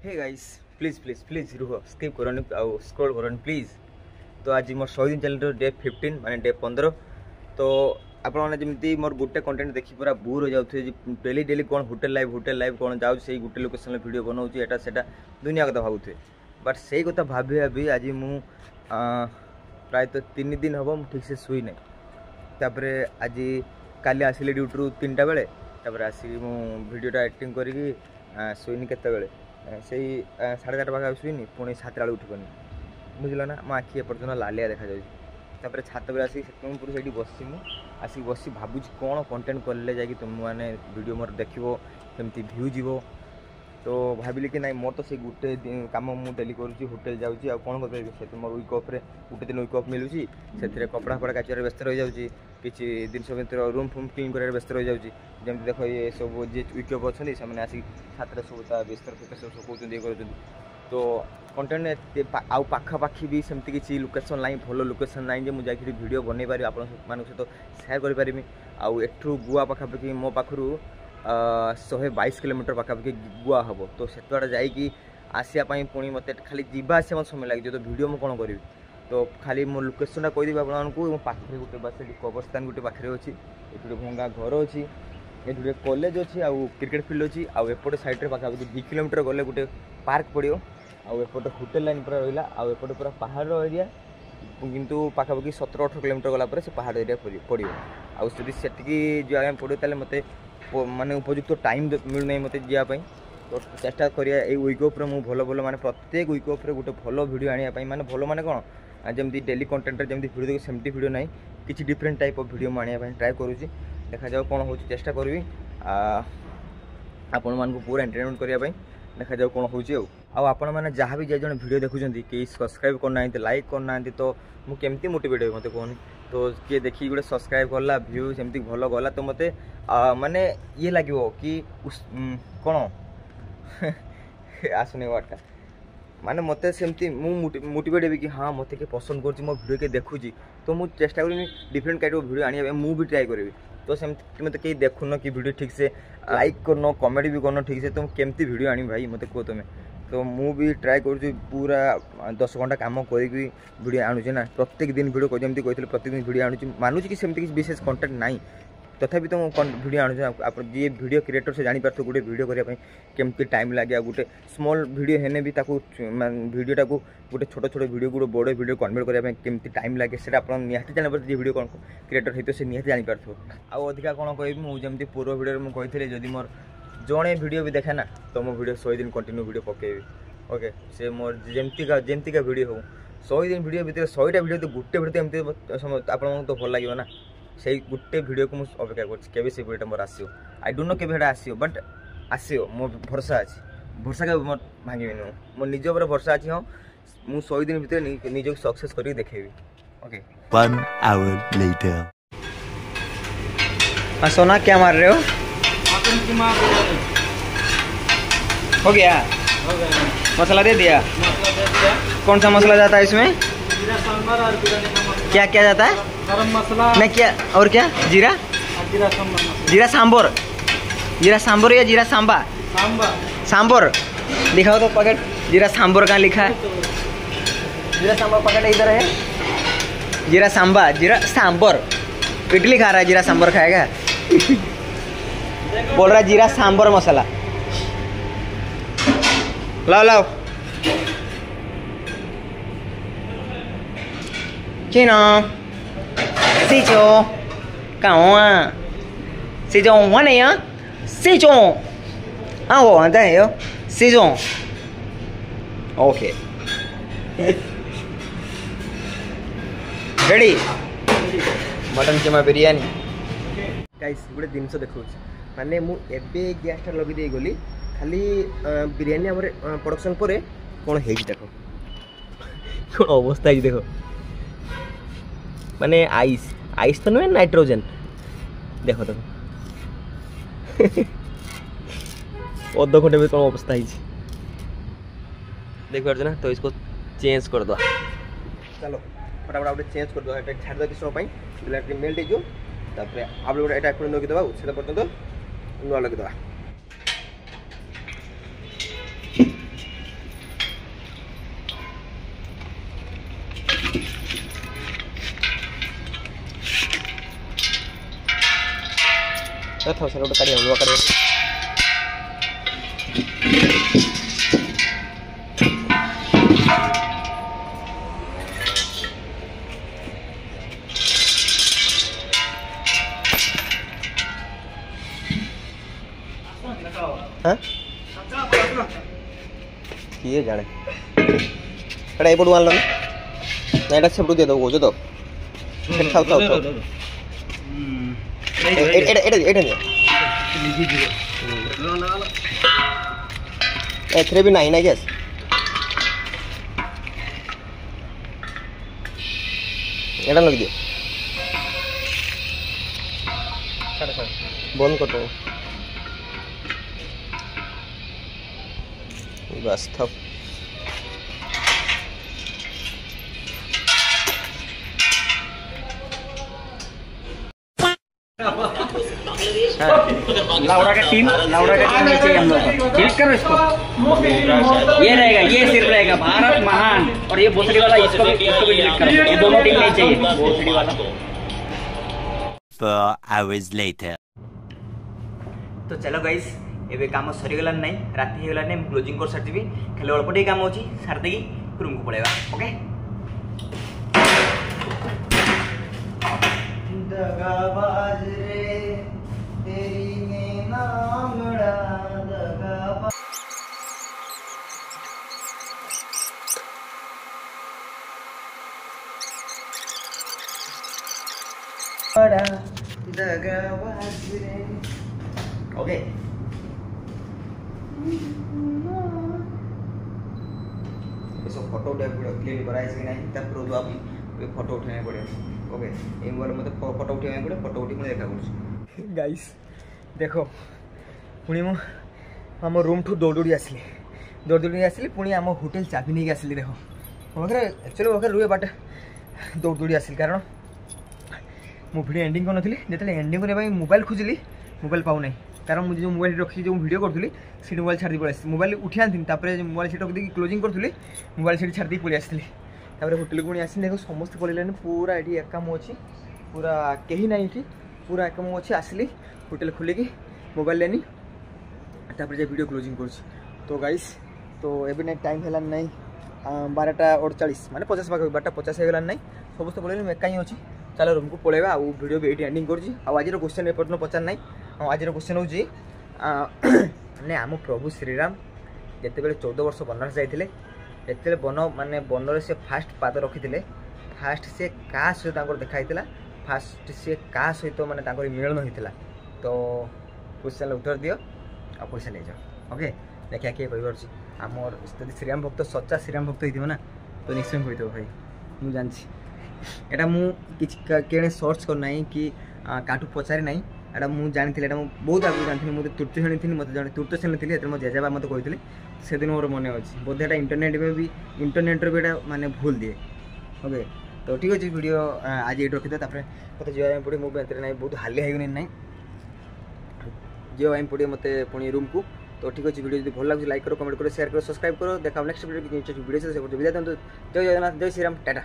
Hey guys please please please रुह skip करनी आउ स्क्रॉल करनी प्लीज। तो आज मोर 100 दिन चैनल डे 15 माने डे 15। तो आपने जमी मोर गोटे कंटेंट देखी पूरा बोर हो जाते डेली डेली कौन होटेल लाइव कौन जाऊँ से गोटे लोकेशन वीडियो बनाऊँ एटा सेटा दुनिया कथा भावुए बट से कथा भाभी भाभी आज मु प्रायतः 3 दिन हम ठीक से शुई ना। तापर आज काली आसिले ड्यूटी 3टा बेले तापर आसिक वीडियोटा एक्टिंग करके शुईनी केतबेले से 4:30 पाखा शुईनी पुणी 7 बेले उठिपनी बुझल ना मो आखि एपर्तन लालिया देखा जापर छात पे आसिक से बसी आसिक बसी भावुँ कौन कंटेंट कले जा तुम मैंने वीडियो मोर देखो केमती भ्यू जीव। तो भाविली कि ना मोर तो से गोटे कम मुझे डेली करुँच होटेल जाऊँगी कौन कर मोर वीक अफ्रे गोटे दिन वीक अफ मिलूँ से कपड़ा फपड़ा काचार व्यस्त रही जाऊँगी किसी जिनस भितर रूम फूम क्लीन कर व्यस्त रही जाऊँगी जमी देख ये सब जी वीक अफ अच्छे से आसिक छात्र सब बिस्तर फिस्तर सब सुखाऊँ ये कर। तो कंटेंट आउ पाखापाखी भी सेमती किसी लोकेशन ना भल लोकेशन ना जे मुझे वीडियो बनई पारि आप सहित सेयार करें। आउ एठू गुआ पाखापाखि मो पाखु 122 किलोमीटर पाखापाखि गुआ हम। तो से जाकि आसापी पुणी मत खाली जावास मत समय लगे तो वीडियो मुझे कौन करी। तो खाली मो लोकेशन कहीदेवी आपको पाखे गोटे बस कब्रस्तान गोटे पाखे अच्छी ये भंगा घर अच्छी ये गोटे कॉलेज अच्छी आउ क्रिकेट फील्ड अच्छी आउ एपटे साइड पाखापाखि 2 किलोमीटर गले गोटे पार्क पड़ो आउ एपटे होटेल लाइन पूरा रहा आउ एपटे पूरा पहाड़ एरिया किंतु पाखापाखि 17-18 किलोमीटर गला से पहाड़ एरिया पड़ो आउ से जाए पड़ो ताले मत माने उपयुक्त टाइम मिलूना मत जावाई। तो चेष्टा करिया ए वीक अफ्रे मुझे भल भल माने प्रत्येक वीक अफ्रे गोटे भल वीडियो आने माने भल माने कौन जमी डेली कंटेंट जमी वीडियो देखिए सेमती वीडियो ना किसी डिफरेंट टाइप ऑफ वीडियो आने ट्राए करुँची देखा जाओ कौन हो चेष्टा करी आपण मानक पूरा एंटरटेनमेंट करने देखा जाओ कौन हो आपण मैंने जहाँ भी जन वीडियो देखुं कई सब्सक्राइब करना लाइक करना तो मुझे मोटिवेट हो मत कहनी। तो किए देखिए गोटे सब्सक्राइब कला व्यू सेमती भल गला तो मत माने ये लगे कि कौन आसुनी वार्डटा माने मत सेमती मोटिवेट हेबी कि हाँ मत के पसंद कर मो वीडियो के देखुची तो मुझे चेष्टा करी डिफरेंट टाइप वीडियो आने मुझे भी ट्राए करी। तो सेमती मत कहीं देखुन कि वीडियो ठीक से लाइक करन कमेंट भी करन ठीक से तुम केमती वीडियो आनी भाई मत कह तुम्हें। तो मु भी ट्राए कर पूरा 10 घंटा काम करके वीडियो आणुचे ना प्रत्येक दिन वीडियो जमी कहते प्रत्येक दिन वीडियो आणुची मानुच कि सेमती किसी विशेष कंटेंट ना तथापि तो वीडियो आणुचे आप जी वीडियो क्रिएटर से जानी पार्थ गोटे वीडियो करने केमती टाइम लगे गोटे स्मॉल वीडियो हेने भी वीडियोटा को गोटे छोट छोट वीडियो गोटे बड़ वीडियो कन्वर्ट करने केमती टाइम लगे से निहाती जानी पार्थ वीडियो कौन क्रिएटर होते से निहाती जानी पार्थ आउ अधिका कौन कह मुझे पूर्व वीडियो में कही जदि मोर जड़े वीडियो भी देखे ना तो मो वीडियो 100 दिन कंटिन्यू वीडियो पकेबी ओके से मोर जमती वीडियो हो 100 दिन वीडियो भर 100टा वीडियो तो गोटे वीडियो एमती आप तो भल लगे ना से गोटे वीडियो को मुझे अपेक्षा कर से वीडियो मोर आसो आई डोंट नो के आसो बट आसो मो भरोसा अच्छी भरोसा के मोर भांगे मो निज उपर भरोसा अच्छी हाँ मुझे 100 दिन भर निज सक्सेस करके देखेबी ओके। 1 hour later हाँ सोना क्या मार रहे हो? हो गया मसाला दे दिया। कौन सा मसाला जाता है इसमें? क्या क्या जाता है? गरम मसाला नहीं क्या और क्या जीरा जीरा सांबर जीरा सांबर या जीरा सांबा सांबर दिखाओ तो पैकेट जीरा सांबर कहाँ लिखा है? जीरा सांबर पैकेट इधर है जीरा सांबर इडली खा रहा है जीरा सांबर खाएगा बोल रहा जीरा सांबर मसाला लाओ लाओ Chino Si cho Cậu Si cho quá này á Si cho À ủa anh ta hiểu Si cho Ok Ready mutton keema biryani guys गोटे जिनस देखा माने मु एबे गैसटा लगे दे गली खाली बिरयानी आम प्रोडक्शन पर कौन है देख कौन अवस्था है देख माने आइस आइस तो नुहे नाइट्रोजन देखो देखो अध घंटे में कौन अवस्था है देख पार्ज ना। तो इसको चेंज कर दो चलो फटाफट गोटे चेंज कर दो छाड़ दो किस समय मेल्ट हो आप लोग ये लगिदेवा से पर्यटन नुआ लगिदेवा था सर काढ़ी लुआ काढ़ी किए जाने एटा एपटू आनल ना एटा सेपटू दे दो कौच तो खाओ खाओ खाओ एटा एथरे भी नहीं ना गैस एटा लग दियो बंद कर दो बस थप लाउडा का टीम चाहिए हम लोग को क्लिक करो इसको ये रहेगा ये सिर्फ रहेगा भारत महान और ये भोसड़ी वाला इसको भी क्लिक करो ये दोनों टीम नहीं चाहिए भोसड़ी वाला 4 hours later तो चलो गाइस एबे काम सरी गला नहीं राती हे गला नहीं क्लोजिंग कर सारथिबी खाली अल्प टे काम होची सार देगी रूम को पळेगा ओके दगाबाज रे तेरी ने नामड़ा दगाबाज बड़ा दगाबाज रे ओके इसको फोटो क्लिक कराए कि नहीं तब फिर आप फोटो उठाने पड़े ओके ये मोबाइल मत फोटो उठाने पड़े फोटो उठी मैं देखा कर गाइस देखो पुणी मु आम रूम ठू दौड़ी आसली पुणी आम होटेल चाबी नहीं आसली देखो पाखे एक्चुअली पाखे रुए बाट दौड़ी आसली कारण मु वीडियो एंडिंग कर नी एंडिंग करने मोबाइल खोजिली मोबाइल पाऊ नहीं कारण मुझे जो मोबाइल रखी जो वीडियो करी सी मोबाइल छाड़ी पड़े मोबाइल उठी आनी मोबाइल सीट रखी क्लोजिंग करी मोबाइल सीट छाड़ी पलि आसती होटेल को आसी देखो समस्त पलैन पूरा ये एकाम अच्छी पूरा कहीं ना ये पूरा एकाम अच्छी आसली होटेल खोलिकी मोबाइल लेनी तापर वीडियो क्लोजिंग कर तो गाइस तो एवं ना टाइम है ना 12:48 माने 50 पाख 12:50 होगा ना समस्त पलैन एका ही अच्छी चलो रूम को पलैबा आ वीडियो भी ये एंडिंग कर क्वेश्चन एपर्तन पचार ना आज क्वेश्चन हूँ आम प्रभु श्रीराम जिते बड़े 14 वर्ष बनवास जाते बन माने बनरे से फास्ट पाद रखी फास्ट से क्या सहित देखाई फास्ट से क्या सहित माने मिलन होता तो क्वेश्चन उत्तर दियो आ पैसा ले जाओ ओके देखा किए कही आमर यदि श्रीराम भक्त सच्चा श्रीराम भक्त हो ना तो निश्चय कहीदेव भाई मुझे जानसी एटा मुझे सर्च करना कि काटू पचारि ना एटा मुझे जानी बहुत आगे जानी मुझे तृतीय श्रेणी थी मतलब जन तृतीय श्रेणी थी मो जेजेबा मत कहते से दिन मोर मन अच्छे बोधे एटा इंटरनेट में भी इंटरनेट भी माने भूल दिए ओके तो ठीक अच्छे वीडियो आज ये रखी था मत जीवा पड़े मुझे ना बहुत हालिया होगनी ना जीवा पड़े मत पुणी रूम को तो ठीक अच्छे वीडियो भल लगे लाइक करो कमेंट करो शेयर करो सब्सक्राइब करो देखा नेक्स्ट वीडियो से विदाय दिखाते जय जगन्नाथ जय श्रीराम टाटा।